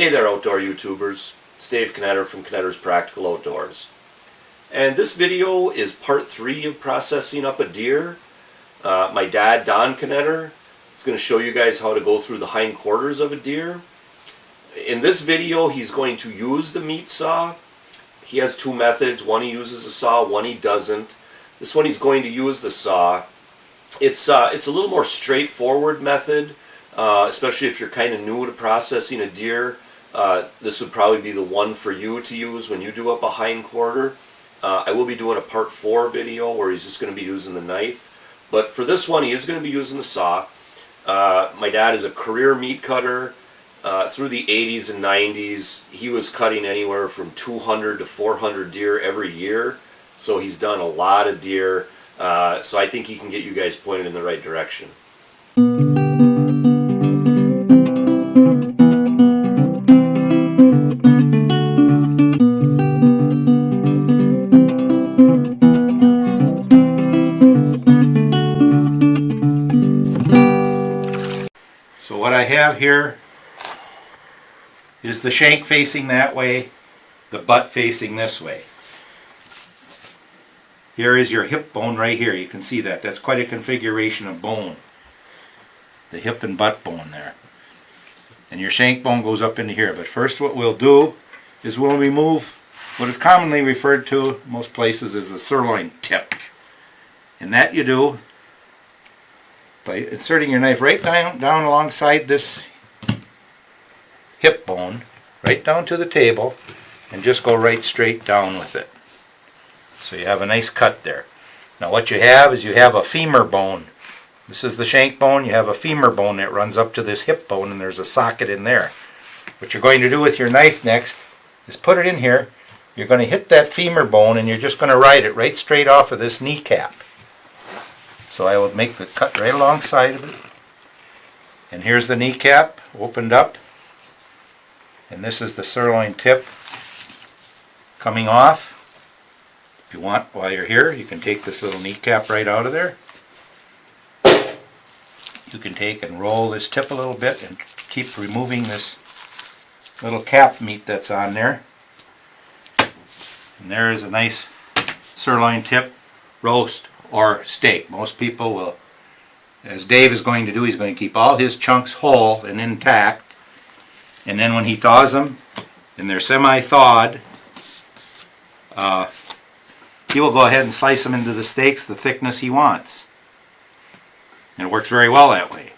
Hey there, outdoor YouTubers. It's Dave Knetter from Knetter's Practical Outdoors. And this video is part 3 of processing up a deer. My dad, Don Knetter, is going to show you guys how to go through the hindquarters of a deer. In this video, he's going to use the meat saw. He has 2 methods. One he uses a saw, one he doesn't. This one he's going to use the saw. It's a little more straightforward method. Especially if you're kind of new to processing a deer, this would probably be the one for you to use when you do up a hindquarter. I will be doing a part 4 video where he's just going to be using the knife. But for this one, he is going to be using the saw. My dad is a career meat cutter. Through the 80s and 90s, he was cutting anywhere from 200 to 400 deer every year. So he's done a lot of deer. So I think he can get you guys pointed in the right direction. So what I have here is the shank facing that way, the butt facing this way. Here is your hip bone right here. You can see that. That's quite a configuration of bone. The hip and butt bone there. And your shank bone goes up into here. But first what we'll do is we'll remove what is commonly referred to in most places as the sirloin tip. And that you do by inserting your knife right down alongside this hip bone, right down to the table, and just go right straight down with it. So you have a nice cut there. Now what you have is you have a femur bone. This is the shank bone. You have a femur bone that runs up to this hip bone, and there's a socket in there. What you're going to do with your knife next is put it in here. You're going to hit that femur bone, and you're just going to ride it right straight off of this kneecap. So I will make the cut right alongside of it. And here's the kneecap opened up. And this is the sirloin tip coming off. If you want, while you're here, you can take this little kneecap right out of there. You can take and roll this tip a little bit and keep removing this little cap meat that's on there. And there is a nice sirloin tip roast or steak. Most people will, as Dave is going to do, he's going to keep all his chunks whole and intact. And then when he thaws them, and they're semi-thawed, he will go ahead and slice them into the steaks the thickness he wants. And it works very well that way.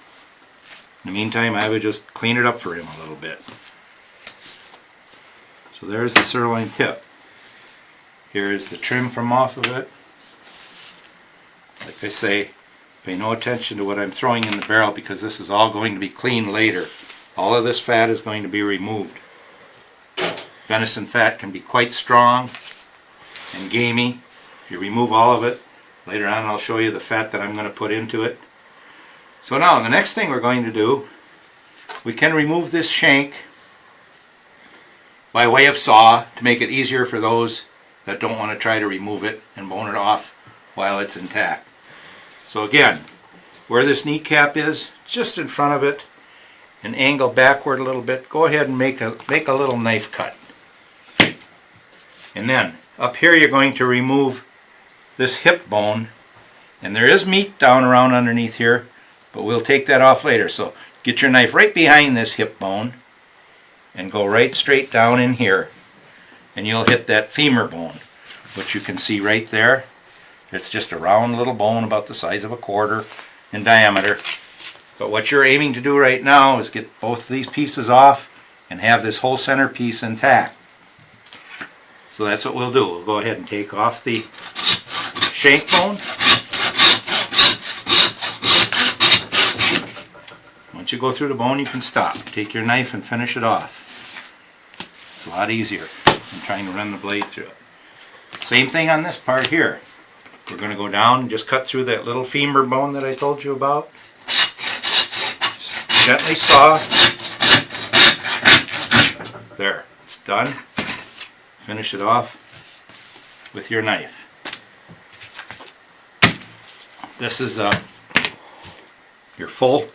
In the meantime, I would just clean it up for him a little bit. So there's the sirloin tip. Here is the trim from off of it. Like I say, pay no attention to what I'm throwing in the barrel because this is all going to be cleaned later. All of this fat is going to be removed. Venison fat can be quite strong and gamey. If you remove all of it, later on I'll show you the fat that I'm going to put into it. So now the next thing we're going to do, we can remove this shank by way of saw to make it easier for those that don't want to try to remove it and bone it off while it's intact. So again, where this kneecap is, just in front of it, and angle backward a little bit, go ahead and make a little knife cut. And then up here you're going to remove this hip bone, and there is meat down around underneath here, but we'll take that off later. So get your knife right behind this hip bone and go right straight down in here, and you'll hit that femur bone, which you can see right there. It's just a round little bone about the size of a quarter in diameter. But what you're aiming to do right now is get both these pieces off and have this whole center piece intact. So that's what we'll do. We'll go ahead and take off the shank bone. Once you go through the bone, you can stop. Take your knife and finish it off. It's a lot easier than trying to run the blade through it. Same thing on this part here. We're going to go down and just cut through that little femur bone that I told you about. Gently saw. There, it's done. Finish it off with your knife. This is your full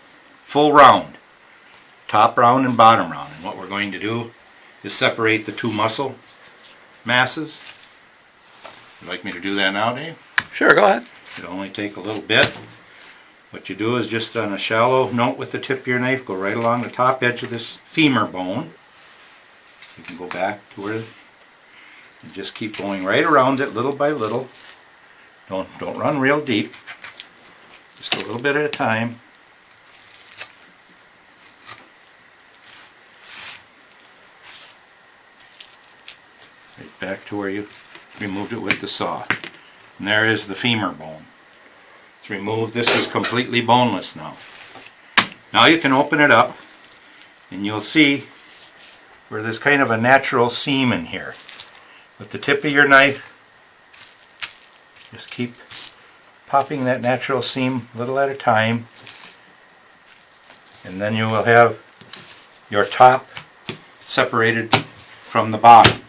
round. top round and bottom round. And what we're going to do is separate the two muscle masses. Would you like me to do that now, Dave? Sure, go ahead. It'll only take a little bit. What you do is just on a shallow note with the tip of your knife, go right along the top edge of this femur bone. You can go back to where, and just keep going right around it little by little. Don't run real deep. Just a little bit at a time. Right back to where you removed it with the saw. And there is the femur bone. It's removed. This is completely boneless now. Now you can open it up and you'll see where there's kind of a natural seam in here. With the tip of your knife, just keep popping that natural seam a little at a time, and then you will have your top separated from the bottom.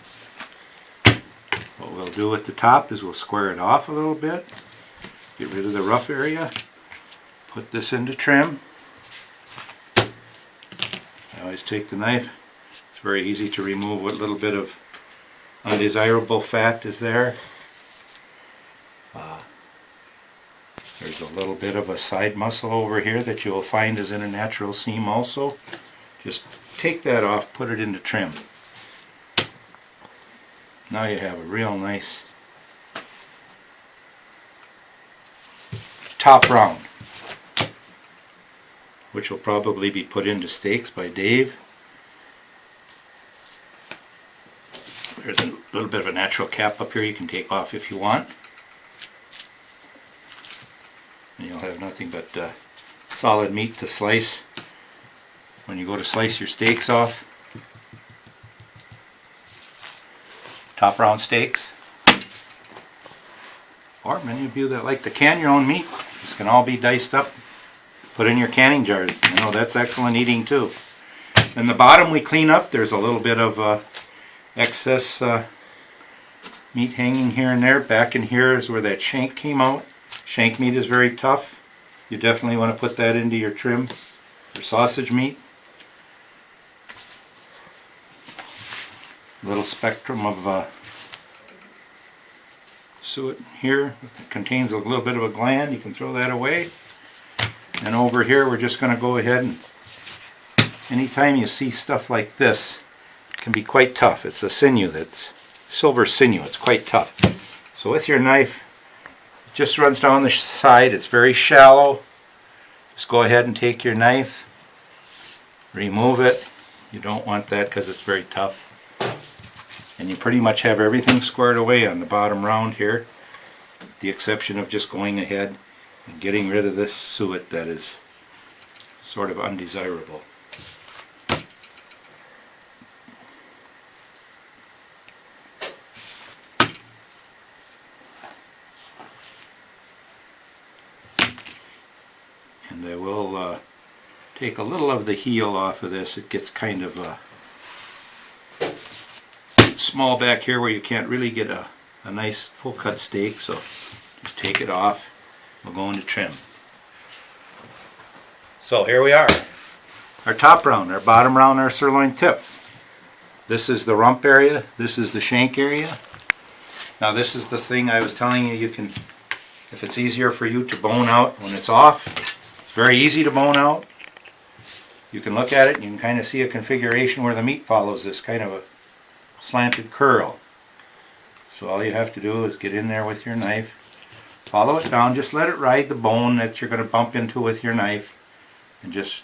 What we'll do at the top is we'll square it off a little bit, get rid of the rough area, put this into trim. I always take the knife. It's very easy to remove what little bit of undesirable fat is there. There's a little bit of a side muscle over here that you'll find is in a natural seam also. Just take that off, put it into trim. Now you have a real nice top round, which will probably be put into steaks by Dave. There's a little bit of a natural cap up here you can take off if you want. And you'll have nothing but solid meat to slice when you go to slice your steaks off. Top round steaks. Or many of you that like to can your own meat, this can all be diced up, put in your canning jars. You know, that's excellent eating too. And the bottom we clean up. There's a little bit of excess meat hanging here and there. Back in here is where that shank came out. Shank meat is very tough. You definitely want to put that into your trim for sausage meat. Little spectrum of suet here. It contains a little bit of a gland. You can throw that away. And over here we're just going to go ahead and anytime you see stuff like this, it can be quite tough. It's a sinew that's silver sinew. It's quite tough. So with your knife, it just runs down the side. It's very shallow. Just go ahead and take your knife, remove it. You don't want that because it's very tough. And you pretty much have everything squared away on the bottom round here, with the exception of just going ahead and getting rid of this suet that is sort of undesirable. And I will take a little of the heel off of this. It gets kind of small back here where you can't really get a nice full cut steak, so just take it off. We'll go into trim. So here we are. Our top round, our bottom round, our sirloin tip. This is the rump area, this is the shank area. Now this is the thing I was telling you, you can, if it's easier for you to bone out when it's off, it's very easy to bone out. You can look at it and you can kind of see a configuration where the meat follows this kind of a slanted curl. So all you have to do is get in there with your knife, follow it down, just let it ride the bone that you're going to bump into with your knife, and just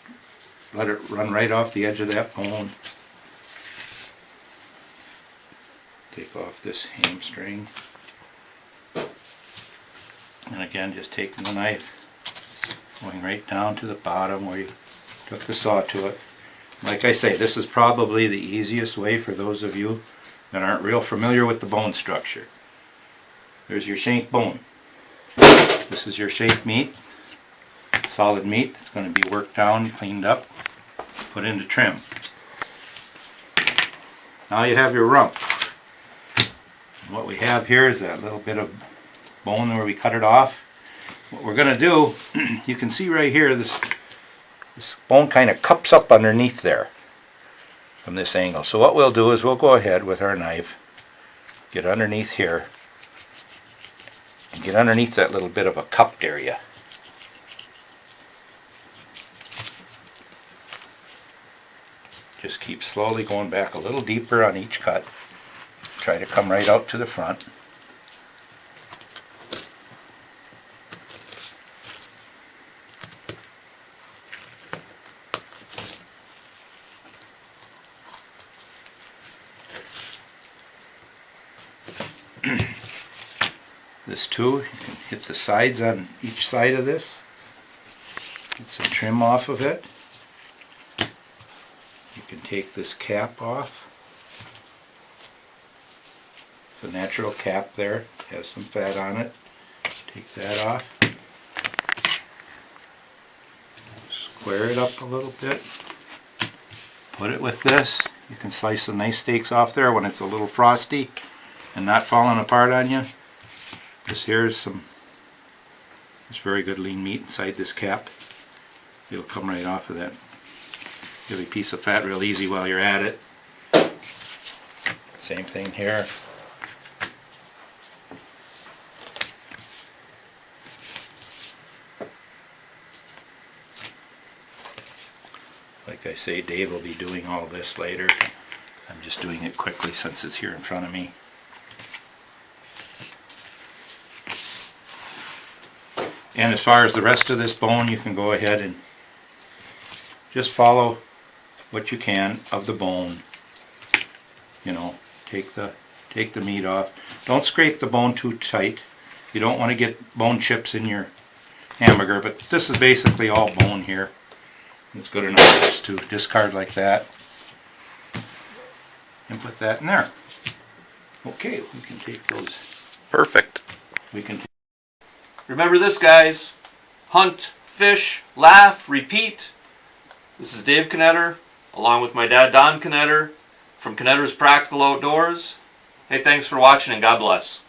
let it run right off the edge of that bone. Take off this hamstring, and again just taking the knife, going right down to the bottom where you took the saw to it. Like I say, this is probably the easiest way for those of you that aren't real familiar with the bone structure. There's your shank bone. This is your shank meat, solid meat. It's going to be worked down, cleaned up, put into trim. Now you have your rump. And what we have here is that little bit of bone where we cut it off. What we're going to do, you can see right here, this This bone kind of cups up underneath there from this angle. So what we'll do is we'll go ahead with our knife, get underneath here, and get underneath that little bit of a cupped area. Just keep slowly going back a little deeper on each cut. Try to come right out to the front. This too, you can hit the sides on each side of this. Get some trim off of it. You can take this cap off. It's a natural cap there, it has some fat on it. Take that off. Square it up a little bit. Put it with this. You can slice some nice steaks off there when it's a little frosty and not falling apart on you. This here is some very good lean meat inside this cap. It'll come right off of that. Give a piece of fat real easy while you're at it. Same thing here. Like I say, Dave will be doing all this later. I'm just doing it quickly since it's here in front of me. And as far as the rest of this bone, you can go ahead and just follow what you can of the bone. You know, take the meat off. Don't scrape the bone too tight. You don't want to get bone chips in your hamburger, but this is basically all bone here. It's good enough just to discard like that and put that in there. Okay, we can take those. Perfect. We can. Remember this, guys. Hunt, fish, laugh, repeat. This is Dave Knetter, along with my dad Don Knetter from Knetter's Practical Outdoors. Hey, thanks for watching and God bless.